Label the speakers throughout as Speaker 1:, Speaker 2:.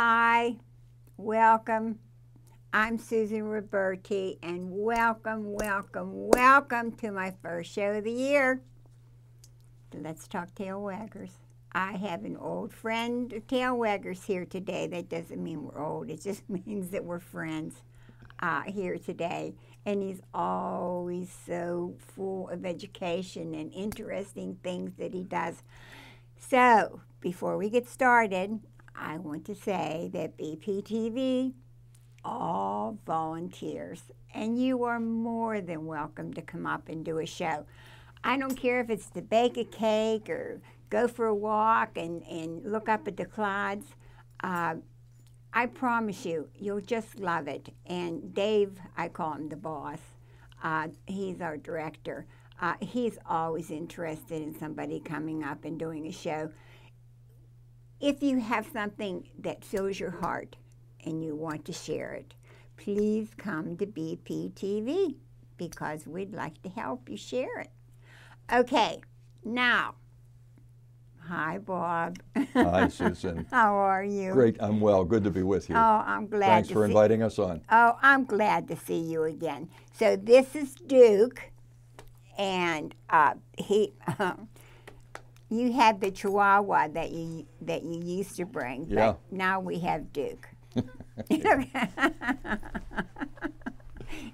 Speaker 1: Hi, welcome. I'm Susan Roberti, and welcome to my first show of the year. Let's Talk Tail Waggers. I have an old friend of Tail Waggers here today. That doesn't mean we're old. It just means that we're friends here today. And he's always so full of education and interesting things that he does. So, before we get started, I want to say that BPTV, all volunteers, and you are more than welcome to come up and do a show. I don't care if it's to bake a cake or go for a walk and look up at the clouds. I promise you, you'll just love it. And Dave, I call him the boss, he's our director. He's always interested in somebody coming up and doing a show. If you have something that fills your heart and you want to share it, please come to BPTV because we'd like to help you share it. Okay, now, hi, Bob.
Speaker 2: Hi, Susan.
Speaker 1: How are you?
Speaker 2: Great, I'm well. Good to be with you.
Speaker 1: Oh, I'm glad.
Speaker 2: Thanks for inviting us on.
Speaker 1: Oh, I'm glad to see you again. So this is Duke, and you had the Chihuahua that you used to bring,
Speaker 2: yeah.
Speaker 1: But now we have Duke.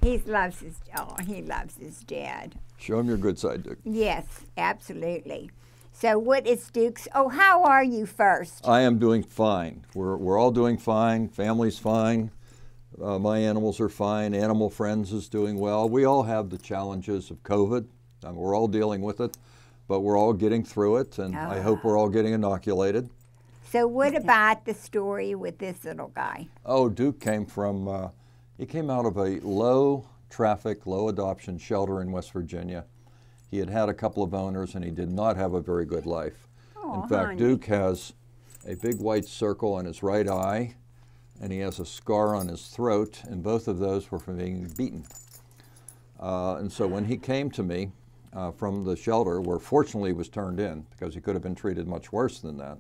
Speaker 1: He loves his dad.
Speaker 2: Show him your good side, Duke.
Speaker 1: Yes, absolutely. So what is Duke's? Oh, how are you first?
Speaker 2: I am doing fine. We're all doing fine. Family's fine. My animals are fine. Animal Friends is doing well. We all have the challenges of COVID. We're all dealing with it, but we're all getting through it, and I hope we're all getting inoculated.
Speaker 1: So what about the story with this little guy?
Speaker 2: Oh, Duke came from, he came out of a low traffic, low adoption shelter in West Virginia. He had had a couple of owners and he did not have a very good life.
Speaker 1: Oh,
Speaker 2: in fact,
Speaker 1: honey.
Speaker 2: Duke has a big white circle on his right eye and he has a scar on his throat, and both of those were from being beaten. And so when he came to me from the shelter, where fortunately he was turned in because he could have been treated much worse than that.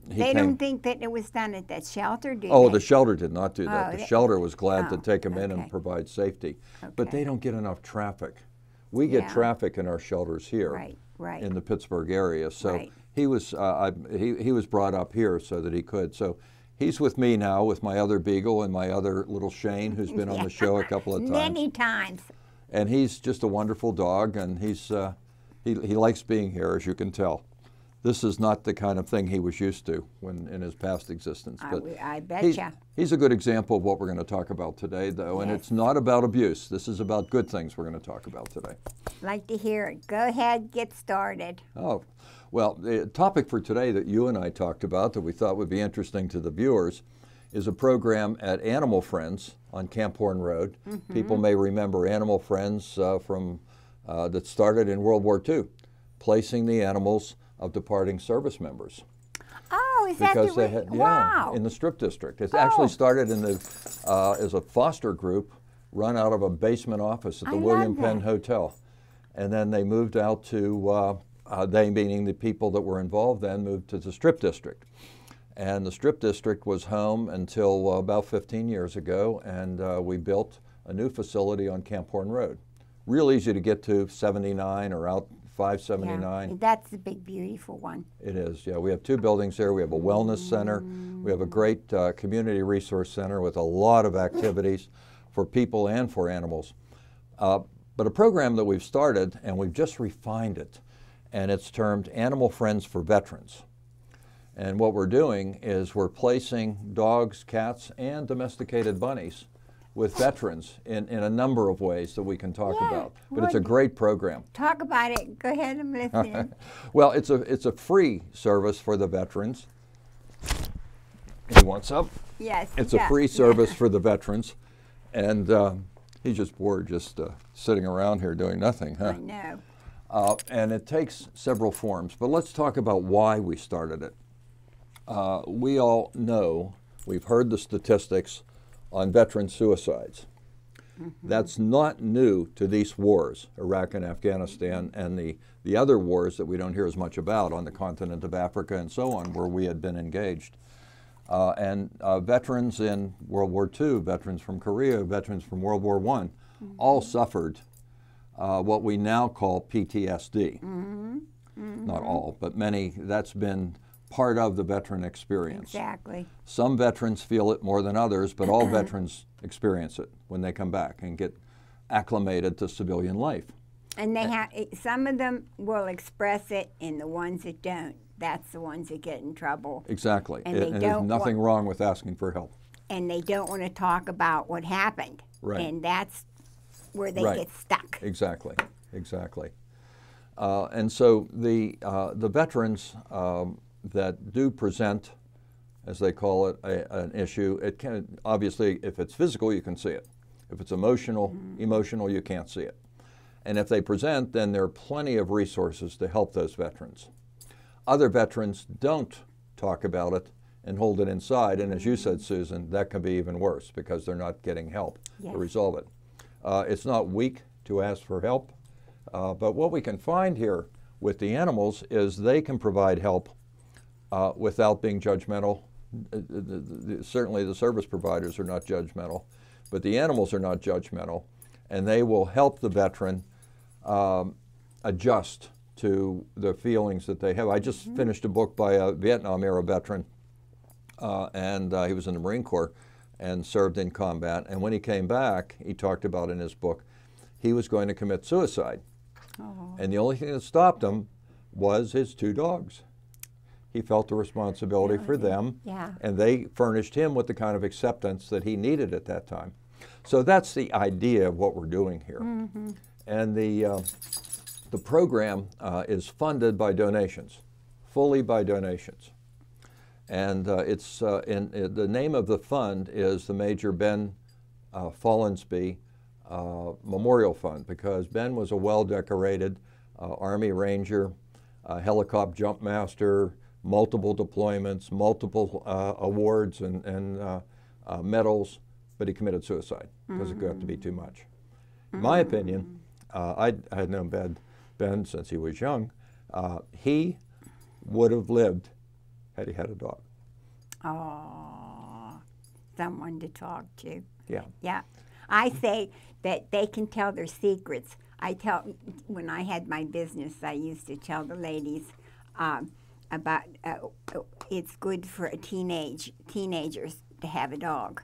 Speaker 1: They don't think that it was done at that shelter, do
Speaker 2: Oh,
Speaker 1: they?
Speaker 2: the shelter did not do that.
Speaker 1: Oh,
Speaker 2: The shelter was glad to
Speaker 1: oh,
Speaker 2: take him in
Speaker 1: okay.
Speaker 2: and provide safety. But
Speaker 1: Okay.
Speaker 2: they don't get enough traffic. We get
Speaker 1: Yeah.
Speaker 2: traffic in our shelters here
Speaker 1: Right.
Speaker 2: in the Pittsburgh area. So
Speaker 1: Right.
Speaker 2: he was brought up here so that he could. So he's with me now with my other beagle and my other little Shane, who's been on the show a couple of times.
Speaker 1: Many times.
Speaker 2: And he's just a wonderful dog, and he likes being here, as you can tell. This is not the kind of thing he was used to when in his past existence. But
Speaker 1: I betcha.
Speaker 2: he's a good example of what we're going to talk about today, though, and
Speaker 1: Yes.
Speaker 2: it's not about abuse. This is about good things we're going to talk about today.
Speaker 1: Like to hear it. Go ahead, get started.
Speaker 2: Oh, well, the topic for today that you and I talked about that we thought would be interesting to the viewers is a program at Animal Friends on Camp Horn Road.
Speaker 1: Mm-hmm.
Speaker 2: People may remember Animal Friends that started in World War II, placing the animals of departing service members.
Speaker 1: Oh, is that
Speaker 2: Because
Speaker 1: the
Speaker 2: they had,
Speaker 1: wow.
Speaker 2: in the Strip District. It actually
Speaker 1: Oh.
Speaker 2: started in as a foster group run out of a basement office at
Speaker 1: I
Speaker 2: the
Speaker 1: love
Speaker 2: William Penn
Speaker 1: that.
Speaker 2: Hotel. And then they moved out to, they meaning the people that were involved then, moved to the Strip District. And the Strip District was home until about 15 years ago, and we built a new facility on Camp Horn Road. Real easy to get to, 79 or out 579.
Speaker 1: Yeah, that's the big, beautiful one.
Speaker 2: It is, yeah. We have two buildings there. We have a wellness center. We have a great community resource center with a lot of activities for people and for animals. But a program that we've started, and we've just refined it, and it's termed Animal Friends for Veterans. And what we're doing is we're placing dogs, cats, and domesticated bunnies with veterans in a number of ways that we can talk
Speaker 1: Yeah,
Speaker 2: about. But it's a
Speaker 1: well,
Speaker 2: great program.
Speaker 1: Talk about it. Go ahead, I'm listening.
Speaker 2: Well, it's a free service for the veterans. He wants up.
Speaker 1: Yes.
Speaker 2: It's
Speaker 1: yeah,
Speaker 2: a free service for the veterans, and he's just bored, just sitting around here doing nothing,
Speaker 1: I
Speaker 2: huh?
Speaker 1: know.
Speaker 2: And it takes several forms. But let's talk about why we started it. We all know, we've heard the statistics on veteran suicides. That's not new to these wars, Iraq and Afghanistan, and the other wars that we don't hear as much about on the continent of Africa and so on, where we had been engaged. And veterans in World War II, veterans from Korea, veterans from World War I, all suffered what we now call PTSD. Not all, but many. That's been part of the veteran experience.
Speaker 1: Exactly.
Speaker 2: Some veterans feel it more than others, but all veterans experience it when they come back and get acclimated to civilian life.
Speaker 1: And they have some of them will express it, and the ones that don't, that's the ones that get in trouble.
Speaker 2: Exactly.
Speaker 1: And
Speaker 2: And there's nothing wrong with asking for help.
Speaker 1: And they don't want to talk about what happened.
Speaker 2: Right.
Speaker 1: And that's where they
Speaker 2: Right.
Speaker 1: get stuck.
Speaker 2: Exactly. Exactly. And so the veterans that do present, as they call it, an issue, it can obviously, if it's physical, you can see it. If it's emotional, you can't see it. And if they present, then there are plenty of resources to help those veterans. Other veterans don't talk about it and hold it inside, and as you said, Susan, that can be even worse because they're not getting help
Speaker 1: Yes.
Speaker 2: to resolve it. It's not weak to ask for help, but what we can find here with the animals is they can provide help without being judgmental. Certainly the service providers are not judgmental, but the animals are not judgmental, and they will help the veteran adjust to the feelings that they have. I just finished a book by a Vietnam-era veteran, and he was in the Marine Corps and served in combat, and when he came back, he talked about in his book, he was going to commit suicide.
Speaker 1: Oh.
Speaker 2: And the only thing that stopped him was his 2 dogs. He felt the responsibility for them,
Speaker 1: Yeah.
Speaker 2: and they furnished him with the kind of acceptance that he needed at that time. So that's the idea of what we're doing here. And the program is funded by donations, fully by donations. And the name of the fund is the Major Ben Follansbee Memorial Fund, because Ben was a well-decorated Army Ranger, helicopter jump master, multiple deployments, multiple awards and medals, but he committed suicide because it got to be too much. In my opinion, I had known Ben since he was young. He would have lived had he had a dog.
Speaker 1: Oh, someone to talk to.
Speaker 2: Yeah.
Speaker 1: Yeah. I say that they can tell their secrets. When I had my business, I used to tell the ladies about it's good for teenagers to have a dog,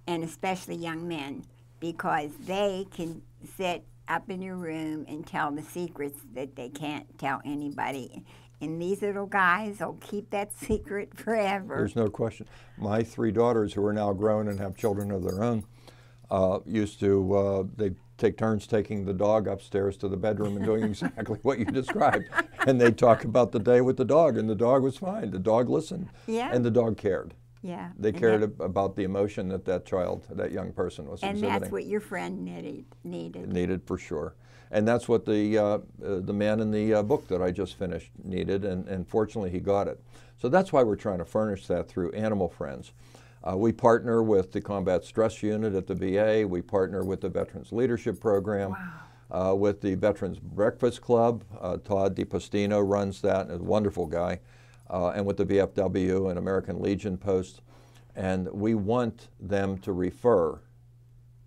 Speaker 1: and especially young men, because they can sit up in your room and tell the secrets that they can't tell anybody. And these little guys will keep that secret forever.
Speaker 2: There's no question. My 3 daughters, who are now grown and have children of their own, used to, they'd take turns taking the dog upstairs to the bedroom and doing exactly what you described. And they'd talk about the day with the dog, and the dog was fine. The dog listened,
Speaker 1: Yeah.
Speaker 2: and the dog cared.
Speaker 1: Yeah.
Speaker 2: They
Speaker 1: and
Speaker 2: cared
Speaker 1: that-
Speaker 2: about the emotion that child, that young person was
Speaker 1: And
Speaker 2: exhibiting.
Speaker 1: that's what your friend needed.
Speaker 2: Needed for sure. And that's what the man in the book that I just finished needed, and fortunately he got it. So that's why we're trying to furnish that through Animal Friends. We partner with the Combat Stress Unit at the VA. We partner with the Veterans Leadership Program, with the Veterans Breakfast Club. Todd DiPostino runs that, a wonderful guy, and with the VFW and American Legion Post. And we want them to refer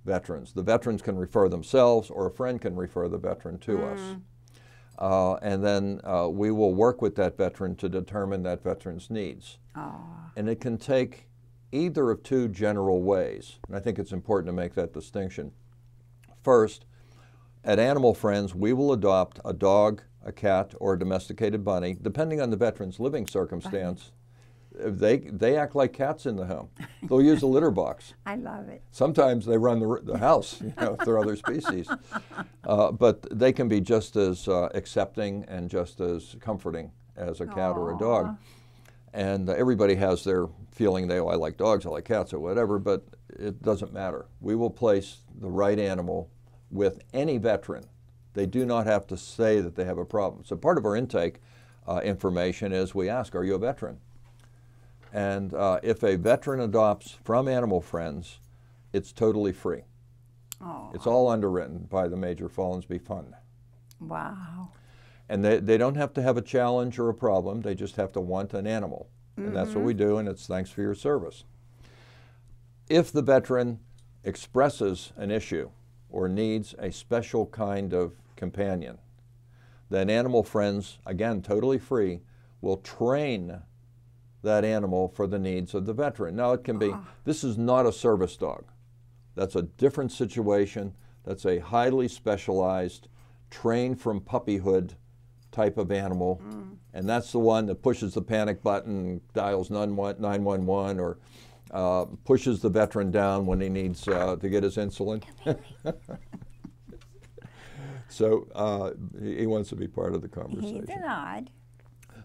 Speaker 2: veterans. The veterans can refer themselves, or a friend can refer the veteran to us. And then we will work with that veteran to determine that veteran's needs. And it can take either of 2 general ways, and I think it's important to make that distinction. First, at Animal Friends, we will adopt a dog, a cat, or a domesticated bunny, depending on the veteran's living circumstance. They act like cats in the home. They'll use a litter box.
Speaker 1: I love it.
Speaker 2: Sometimes they run the house, if they're other species. But they can be just as accepting and just as comforting as a cat or a dog. And everybody has their feeling, I like dogs, I like cats, or whatever, but it doesn't matter. We will place the right animal with any veteran. They do not have to say that they have a problem. So part of our intake information is we ask, are you a veteran? And if a veteran adopts from Animal Friends, it's totally free. It's all underwritten by the Major Follansbee Fund.
Speaker 1: Wow.
Speaker 2: And they don't have to have a challenge or a problem, they just have to want an animal. And that's what we do, and it's thanks for your service. If the veteran expresses an issue or needs a special kind of companion, then Animal Friends, again, totally free, will train that animal for the needs of the veteran. Now, it can be, this is not a service dog. That's a different situation. That's a highly specialized, trained from puppyhood type of animal. And that's the one that pushes the panic button, dials 911, or pushes the veteran down when he needs to get his insulin. So he wants to be part of the conversation.
Speaker 1: He's an odd.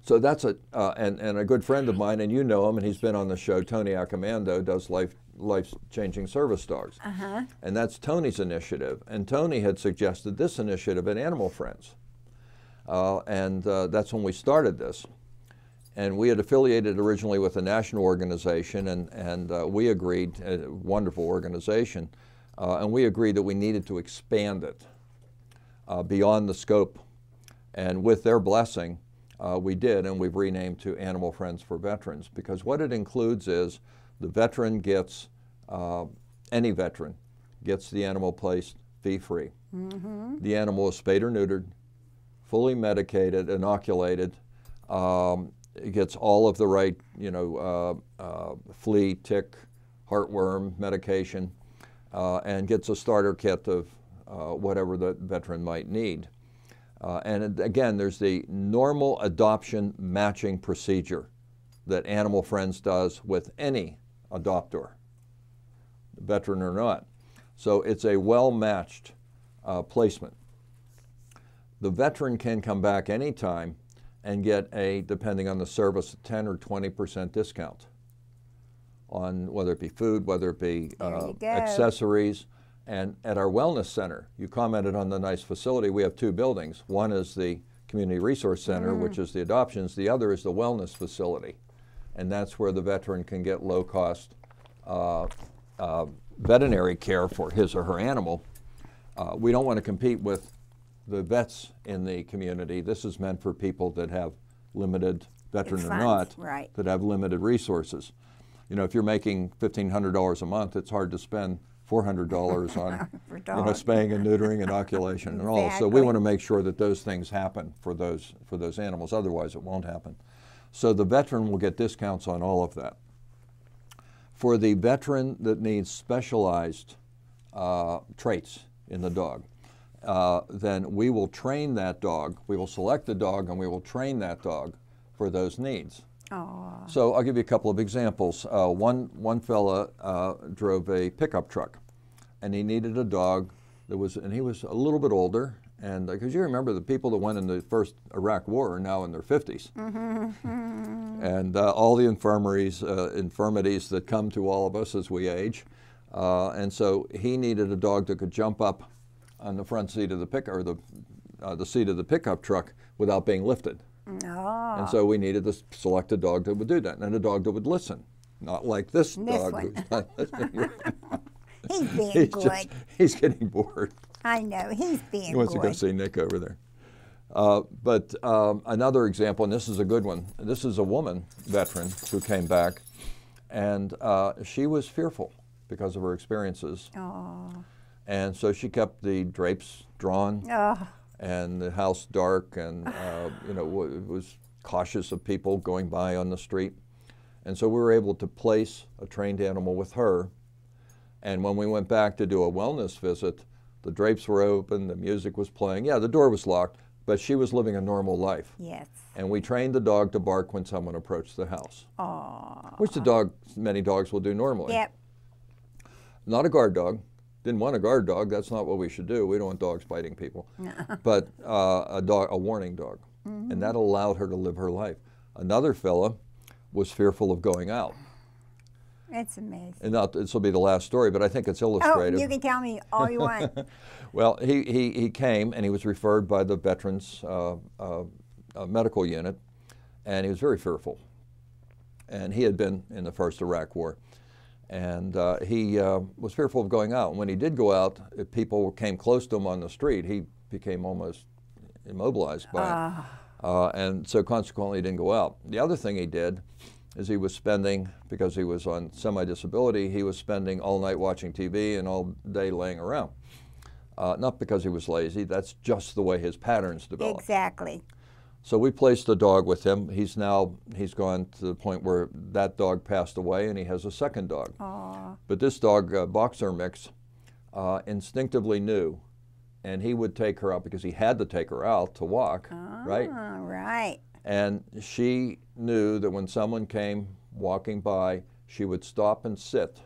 Speaker 2: So that's and a good friend of mine, and you know him, and he's been on the show, Tony Accomando, does life-changing service dogs. And that's Tony's initiative. And Tony had suggested this initiative at Animal Friends. And that's when we started this. And we had affiliated originally with a national organization, and we agreed, a wonderful organization, and we agreed that we needed to expand it beyond the scope. And with their blessing, we did, and we've renamed to Animal Friends for Veterans, because what it includes is the veteran gets, any veteran gets the animal placed fee-free. The animal is spayed or neutered, fully medicated, inoculated. It gets all of the right, flea, tick, heartworm medication, and gets a starter kit of whatever the veteran might need. And again, there's the normal adoption matching procedure that Animal Friends does with any adopter, veteran or not. So it's a well-matched placement. The veteran can come back anytime and get a, depending on the service, 10 or 20% discount on whether it be food, whether it be accessories. And at our wellness center, you commented on the nice facility. We have two buildings. One is the Community Resource Center, which is the adoptions. The other is the wellness facility. And that's where the veteran can get low-cost veterinary care for his or her animal. We don't want to compete with the vets in the community. This is meant for people that have limited, veteran or not, that have limited resources. You know, if you're making $1,500 a month, it's hard to spend $400 on spaying and neutering, inoculation, and all. So we want to make sure that those things happen for those animals. Otherwise, it won't happen. So the veteran will get discounts on all of that. For the veteran that needs specialized traits in the dog, then we will train that dog. We will select the dog, and we will train that dog for those needs.
Speaker 1: Aww.
Speaker 2: So I'll give you a couple of examples. One fella drove a pickup truck, and he needed a dog that was, and he was a little bit older, and because you remember the people that went in the first Iraq War are now in their 50s, and all the infirmities that come to all of us as we age, and so he needed a dog that could jump up on the front seat of the the seat of the pickup truck without being lifted.
Speaker 1: Oh.
Speaker 2: And so we needed to select a dog that would do that, and a dog that would listen. Not like this dog
Speaker 1: one.
Speaker 2: who's not listening.
Speaker 1: He's being good.
Speaker 2: He's getting bored.
Speaker 1: I know, he's being good.
Speaker 2: He wants to go see Nick over there. But another example, and this is a good one. This is a woman veteran who came back, and she was fearful because of her experiences.
Speaker 1: Oh.
Speaker 2: And so she kept the drapes drawn.
Speaker 1: Oh.
Speaker 2: And the house dark, and was cautious of people going by on the street. And so we were able to place a trained animal with her. And when we went back to do a wellness visit, the drapes were open, the music was playing. Yeah, the door was locked, but she was living a normal life.
Speaker 1: Yes.
Speaker 2: And we trained the dog to bark when someone approached the house.
Speaker 1: Aww.
Speaker 2: Which many dogs will do normally.
Speaker 1: Yep.
Speaker 2: Not a guard dog. Didn't want a guard dog. That's not what we should do. We don't want dogs biting people.
Speaker 1: No.
Speaker 2: But a warning dog. And that allowed her to live her life. Another fella was fearful of going out.
Speaker 1: That's amazing.
Speaker 2: And this will be the last story, but I think it's illustrative.
Speaker 1: Oh, you can tell me all you want.
Speaker 2: Well, he came, and he was referred by the Veterans Medical Unit, and he was very fearful. And he had been in the first Iraq War. And he was fearful of going out. And when he did go out, if people came close to him on the street, he became almost immobilized by it. And so consequently, he didn't go out. The other thing he did is he was spending, because he was on semi-disability, he was spending all night watching TV and all day laying around. Not because he was lazy, that's just the way his patterns developed.
Speaker 1: Exactly.
Speaker 2: So we placed a dog with him. He's gone to the point where that dog passed away and he has a second dog.
Speaker 1: Aww.
Speaker 2: But this dog, Boxer Mix, instinctively knew, and he would take her out because he had to take her out to walk, right?
Speaker 1: Right.
Speaker 2: And she knew that when someone came walking by, she would stop and sit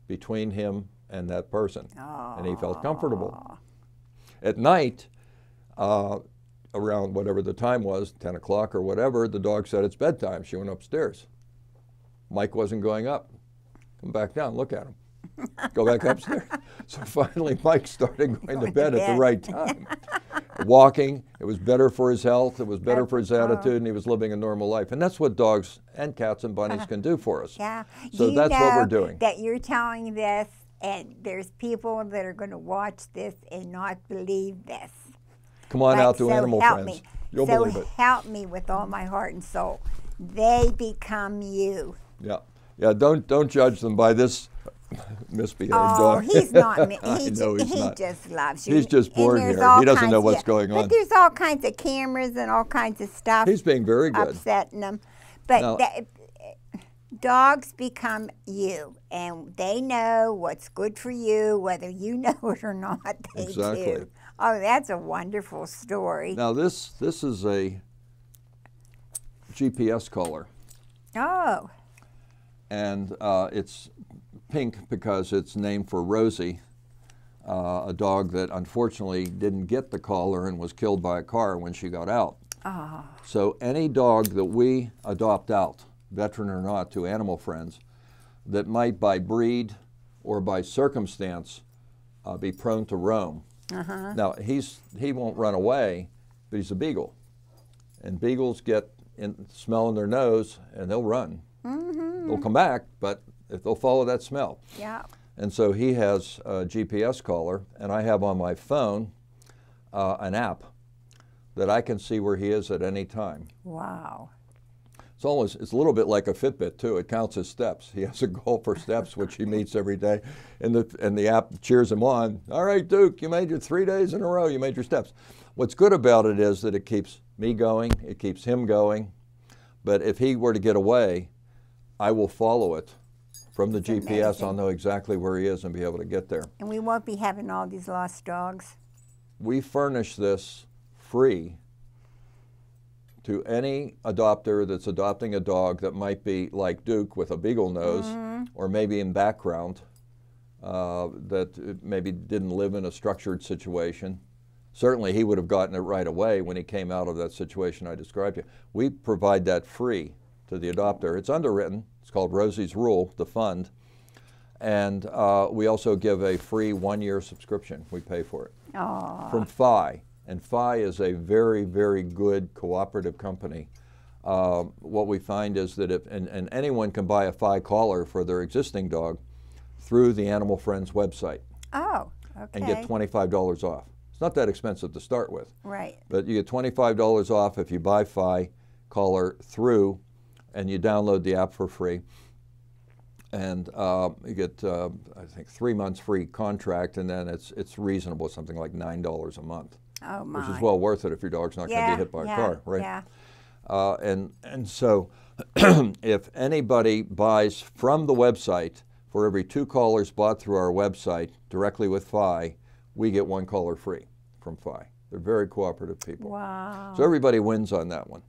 Speaker 2: between him and that person.
Speaker 1: Aww.
Speaker 2: And he felt comfortable. At night, around whatever the time was, 10 o'clock or whatever, the dog said it's bedtime. She went upstairs. Mike wasn't going up. Come back down, look at him. Go back upstairs. So finally Mike started going to bed at the right time. Walking, it was better for his health, it was better for his attitude, and he was living a normal life. And that's what dogs and cats and bunnies can do for us.
Speaker 1: Yeah.
Speaker 2: So that's what we're doing.
Speaker 1: That you're telling this, and there's people that are going to watch this and not believe this.
Speaker 2: Come on out to
Speaker 1: so
Speaker 2: Animal
Speaker 1: help
Speaker 2: Friends.
Speaker 1: Me.
Speaker 2: You'll
Speaker 1: so
Speaker 2: believe it.
Speaker 1: Help me with all my heart and soul. They become you.
Speaker 2: Yeah. Yeah, don't judge them by this misbehaved dog.
Speaker 1: He's not.
Speaker 2: I know he's
Speaker 1: He
Speaker 2: not.
Speaker 1: just loves you.
Speaker 2: He's just
Speaker 1: And
Speaker 2: born
Speaker 1: there's
Speaker 2: here.
Speaker 1: all
Speaker 2: He doesn't
Speaker 1: kinds-
Speaker 2: know what's going on.
Speaker 1: But there's all kinds of cameras and all kinds of stuff.
Speaker 2: He's being very good.
Speaker 1: Upsetting them. But
Speaker 2: Now-
Speaker 1: dogs become you, and they know what's good for you, whether you know it or not. They
Speaker 2: Exactly.
Speaker 1: do. Oh, that's a wonderful story.
Speaker 2: Now this is a GPS collar,
Speaker 1: Oh,
Speaker 2: and it's pink because it's named for Rosie, a dog that unfortunately didn't get the collar and was killed by a car when she got out.
Speaker 1: oh,
Speaker 2: So any dog that we adopt out, veteran or not, to Animal Friends, that might by breed or by circumstance be prone to roam. Now he won't run away, but he's a beagle, and beagles get smell in their nose and they'll run. They'll come back, but if they'll follow that smell.
Speaker 1: yeah.
Speaker 2: And so he has a GPS collar, and I have on my phone an app that I can see where he is at any time.
Speaker 1: Wow.
Speaker 2: It's a little bit like a Fitbit too. It counts his steps. He has a goal for steps, which he meets every day, and the app cheers him on. All right, Duke, you made your 3 days in a row. You made your steps. What's good about it is that it keeps me going. It keeps him going. But if he were to get away, I will follow it from the GPS.
Speaker 1: Amazing.
Speaker 2: I'll know exactly where he is and be able to get there.
Speaker 1: And we won't be having all these lost dogs.
Speaker 2: We furnish this free to any adopter that's adopting a dog that might be like Duke with a beagle nose, or maybe in background, that maybe didn't live in a structured situation. Certainly he would have gotten it right away when he came out of that situation I described to you. We provide that free to the adopter. It's underwritten. It's called Rosie's Rule, the fund. And we also give a free 1-year subscription. We pay for it.
Speaker 1: Oh,
Speaker 2: From FI. And FI is a very, very good cooperative company. What we find is that and anyone can buy a FI collar for their existing dog through the Animal Friends website
Speaker 1: okay.
Speaker 2: and get $25 off. It's not that expensive to start with,
Speaker 1: Right.
Speaker 2: but you get $25 off if you buy FI collar through and you download the app for free. And you get, I think, 3 months free contract, and then it's reasonable, something like $9 a month.
Speaker 1: Oh, my.
Speaker 2: Which is well worth it if your dog's not going to be hit by a car, right?
Speaker 1: Yeah.
Speaker 2: And so if anybody buys from the website, for every 2 collars bought through our website directly with FI, we get 1 collar free from FI. They're very cooperative people.
Speaker 1: Wow.
Speaker 2: So everybody wins on that one.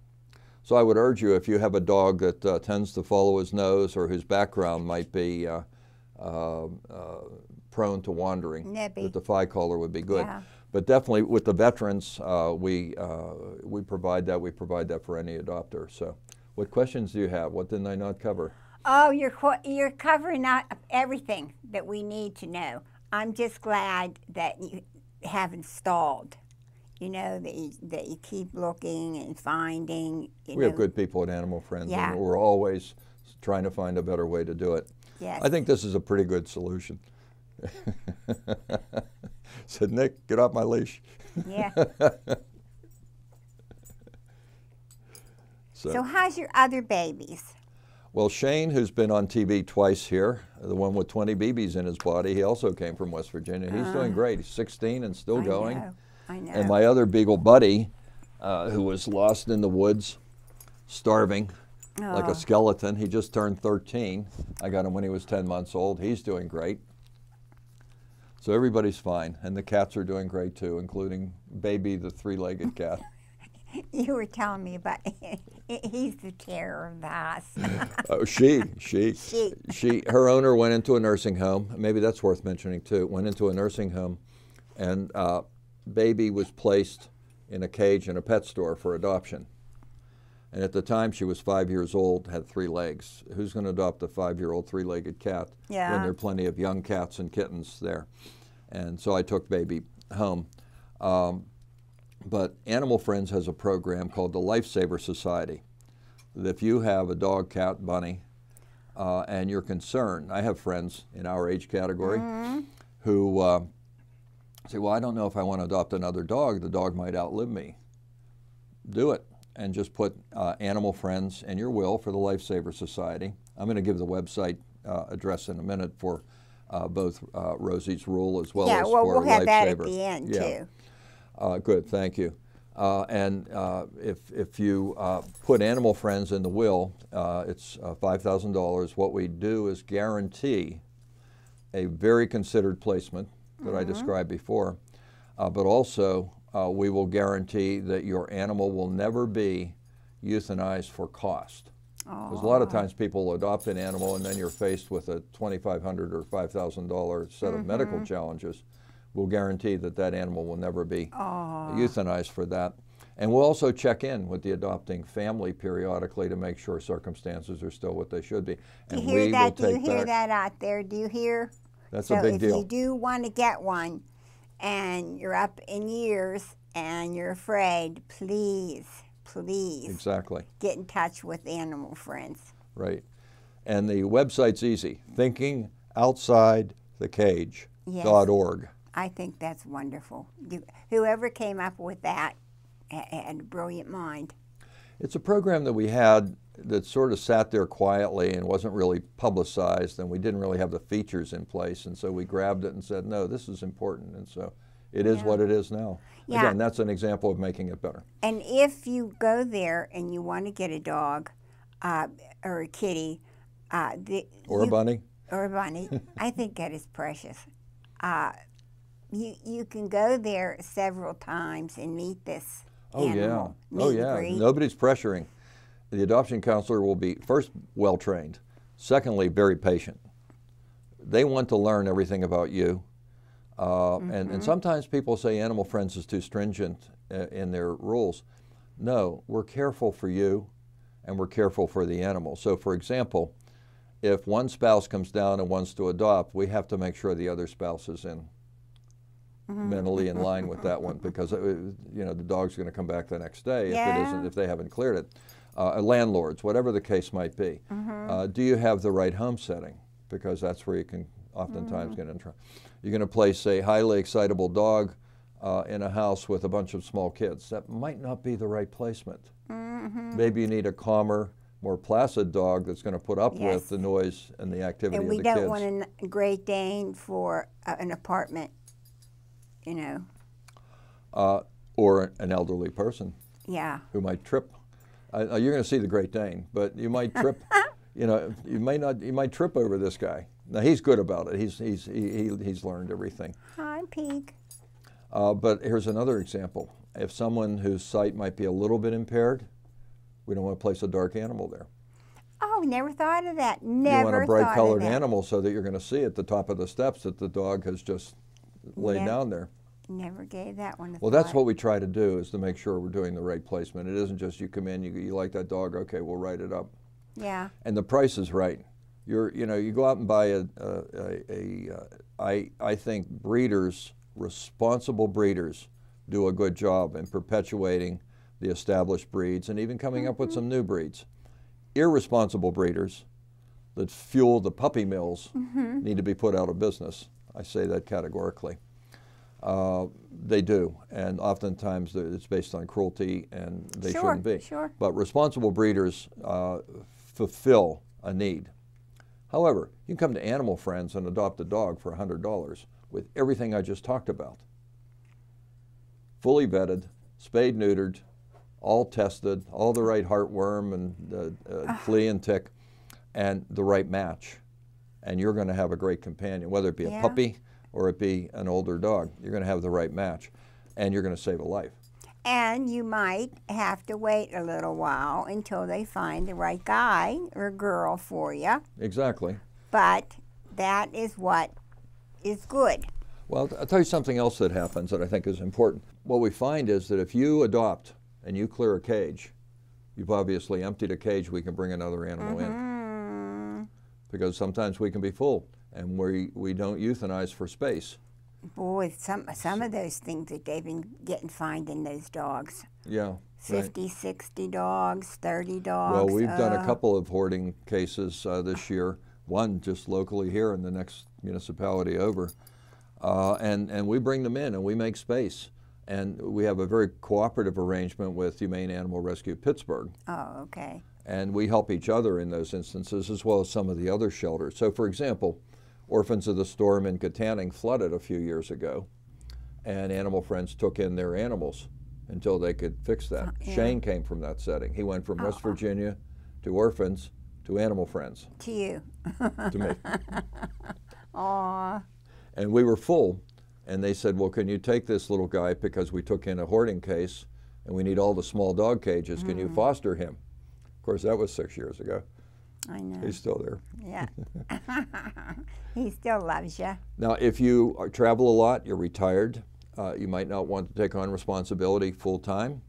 Speaker 2: So I would urge you, if you have a dog that tends to follow his nose or whose background might be prone to wandering,
Speaker 1: Nippy.
Speaker 2: that the FI collar would be good.
Speaker 1: Yeah.
Speaker 2: But definitely with the veterans, we provide that. We provide that for any adopter. So what questions do you have? What didn't I not cover?
Speaker 1: Oh, you're covering up everything that we need to know. I'm just glad that you have installed. You know, that you keep looking and finding.
Speaker 2: We have good people at Animal Friends,
Speaker 1: Yeah.
Speaker 2: and we're always trying to find a better way to do it.
Speaker 1: Yes.
Speaker 2: I think this is a pretty good solution. Said, Nick, get off my leash.
Speaker 1: Yeah.
Speaker 2: So
Speaker 1: So how's your other babies?
Speaker 2: Well, Shane, who's been on TV twice here, the one with 20 BBs in his body, he also came from West Virginia. He's doing great. He's 16 and still going.
Speaker 1: I know.
Speaker 2: And my other beagle buddy, who was lost in the woods, starving, like a skeleton, he just turned 13. I got him when he was 10 months old. He's doing great. So everybody's fine, and the cats are doing great too, including Baby, the three-legged cat.
Speaker 1: You were telling me about, he's the terror of the house.
Speaker 2: Oh, her owner went into a nursing home. Maybe that's worth mentioning too. Went into a nursing home, and Baby was placed in a cage in a pet store for adoption. And at the time, she was 5 years old, had 3 legs. Who's going to adopt a 5-year-old three-legged cat when there are plenty of young cats and kittens there? And so I took Baby home. But Animal Friends has a program called the Lifesaver Society. That if you have a dog, cat, bunny, and you're concerned, I have friends in our age category who say, well, I don't know if I want to adopt another dog. The dog might outlive me. Do it. And just put Animal Friends in your will for the Lifesaver Society. I'm going to give the website address in a minute for both Rosie's Rule as well as for
Speaker 1: we'll have
Speaker 2: Lifesaver.
Speaker 1: that at the end too.
Speaker 2: Good, thank you. And if you put Animal Friends in the will, it's $5,000. What we do is guarantee a very considered placement that I described before, but also we will guarantee that your animal will never be euthanized for cost. Because a lot of times people adopt an animal and then you're faced with a $2,500 or $5,000 set of medical challenges. We'll guarantee that that animal will never be euthanized for that. And we'll also check in with the adopting family periodically to make sure circumstances are still what they should be. And
Speaker 1: Do you hear that out there? Do you hear?
Speaker 2: That's a big deal.
Speaker 1: So if you do want to get one and you're up in years and you're afraid, please
Speaker 2: exactly
Speaker 1: get in touch with Animal Friends.
Speaker 2: Right. And the website's easy, thinkingoutsidethecage.org.
Speaker 1: I think that's wonderful. Whoever came up with that had a brilliant mind.
Speaker 2: It's a program that we had that sort of sat there quietly and wasn't really publicized, and we didn't really have the features in place, and so we grabbed it and said, no, this is important, and so it is what it is now.
Speaker 1: Yeah.
Speaker 2: Again, that's an example of making it better.
Speaker 1: And if you go there and you want to get a dog or a kitty,
Speaker 2: or a bunny.
Speaker 1: Or a bunny, I think that is precious. You can go there several times and meet this animal.
Speaker 2: Breed. Nobody's pressuring. The adoption counselor will be, first, well-trained. Secondly, very patient. They want to learn everything about you. And sometimes people say Animal Friends is too stringent in their rules. No, we're careful for you and we're careful for the animal. So for example, if one spouse comes down and wants to adopt, we have to make sure the other spouse is mentally in line with that one, because the dog's going to come back the next day if they haven't cleared it. Landlords, whatever the case might be. Do you have the right home setting? Because that's where you can oftentimes get in trouble. You're going to place a highly excitable dog in a house with a bunch of small kids. That might not be the right placement. Maybe you need a calmer, more placid dog that's going to put up with the noise and the activity of the kids.
Speaker 1: And we don't want a Great Dane for an apartment,
Speaker 2: or an elderly person.
Speaker 1: Yeah.
Speaker 2: Who might trip. You're going to see the Great Dane, but you might trip. You might trip over this guy. Now he's good about it. He's learned everything.
Speaker 1: Hi, Pete.
Speaker 2: But here's another example. If someone whose sight might be a little bit impaired, we don't want to place a dark animal there.
Speaker 1: Oh, never thought of that. Never
Speaker 2: You want a bright-colored animal so that you're going to see at the top of the steps that the dog has just laid down there.
Speaker 1: Never gave that one a thought.
Speaker 2: Well, that's what we try to do, is to make sure we're doing the right placement. It isn't just you come in, you like that dog, okay, we'll write it up.
Speaker 1: Yeah.
Speaker 2: And the price is right. You go out and buy I think responsible breeders do a good job in perpetuating the established breeds and even coming up with some new breeds. Irresponsible breeders that fuel the puppy mills need to be put out of business. I say that categorically. They do, and oftentimes it's based on cruelty, and they shouldn't be.
Speaker 1: Sure.
Speaker 2: But responsible breeders fulfill a need. However, you can come to Animal Friends and adopt a dog for $100 with everything I just talked about. Fully vetted, spayed, neutered, all tested, all the right heartworm and flea and tick, and the right match. And you're going to have a great companion, whether it be a puppy or it be an older dog. You're going to have the right match, and you're going to save a life.
Speaker 1: And you might have to wait a little while until they find the right guy or girl for you.
Speaker 2: Exactly.
Speaker 1: But that is what is good.
Speaker 2: Well, I'll tell you something else that happens that I think is important. What we find is that if you adopt and you clear a cage, you've obviously emptied a cage, we can bring another animal in. Because sometimes we can be full, and we don't euthanize for space.
Speaker 1: Boy, some of those things that they've been getting fined in those dogs.
Speaker 2: Yeah.
Speaker 1: 50, right. 60 dogs, 30 dogs.
Speaker 2: Well, we've done a couple of hoarding cases this year, one just locally here in the next municipality over. And we bring them in and we make space. And we have a very cooperative arrangement with Humane Animal Rescue Pittsburgh.
Speaker 1: Oh, okay.
Speaker 2: And we help each other in those instances as well as some of the other shelters. So, for example, Orphans of the Storm in Katanning flooded a few years ago, and Animal Friends took in their animals until they could fix that.
Speaker 1: Yeah.
Speaker 2: Shane came from that setting. He went from West Virginia to Orphans to Animal Friends.
Speaker 1: To you.
Speaker 2: To me.
Speaker 1: Aw.
Speaker 2: And we were full, and they said, well, can you take this little guy, because we took in a hoarding case, and we need all the small dog cages. Can you foster him? Of course, that was 6 years ago.
Speaker 1: I know.
Speaker 2: He's still there.
Speaker 1: Yeah. He still loves you.
Speaker 2: Now, if you travel a lot, you're retired, you might not want to take on responsibility full time,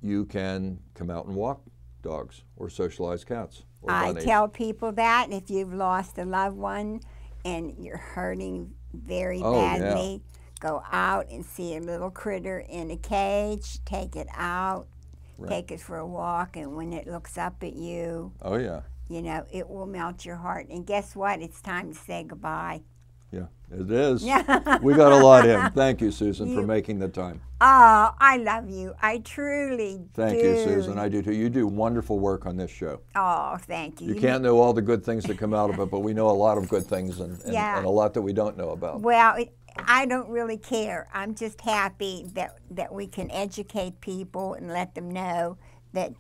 Speaker 2: you can come out and walk dogs or socialize cats or bunnies.
Speaker 1: I tell people that if you've lost a loved one and you're hurting very badly, go out and see a little critter in a cage, take it out, take it for a walk, and when it looks up at you, you know, it will melt your heart. And guess what? It's time to say goodbye.
Speaker 2: Yeah, it is. We got a lot in. Thank you, Susan, for making the time.
Speaker 1: Oh, I love you. I truly do.
Speaker 2: Thank you, Susan. I do too. You do wonderful work on this show.
Speaker 1: Oh, thank you.
Speaker 2: You can't know all the good things that come out of it, but we know a lot of good things and a lot that we don't know about.
Speaker 1: Well, I don't really care. I'm just happy that we can educate people and let them know that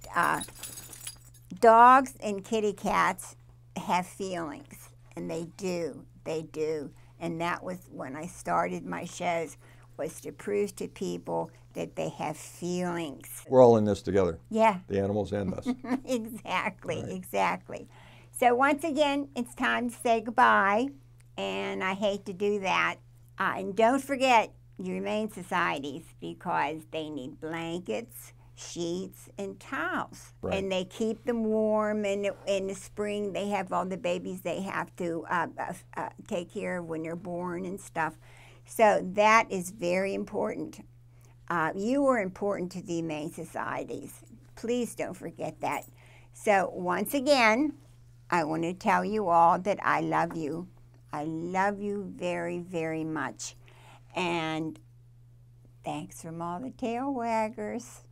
Speaker 1: dogs and kitty cats have feelings, and they do. They do. And that was when I started my shows, was to prove to people that they have feelings.
Speaker 2: We're all in this together.
Speaker 1: Yeah.
Speaker 2: The animals and us.
Speaker 1: Exactly, exactly. So once again, it's time to say goodbye, and I hate to do that. And don't forget your Humane Societies, because they need blankets, sheets, and towels.
Speaker 2: Right.
Speaker 1: And they keep them warm. And in the spring, they have all the babies they have to take care of when they're born and stuff. So that is very important. You are important to the Humane Societies. Please don't forget that. So once again, I want to tell you all that I love you. I love you very, very much. And thanks from all the tail waggers.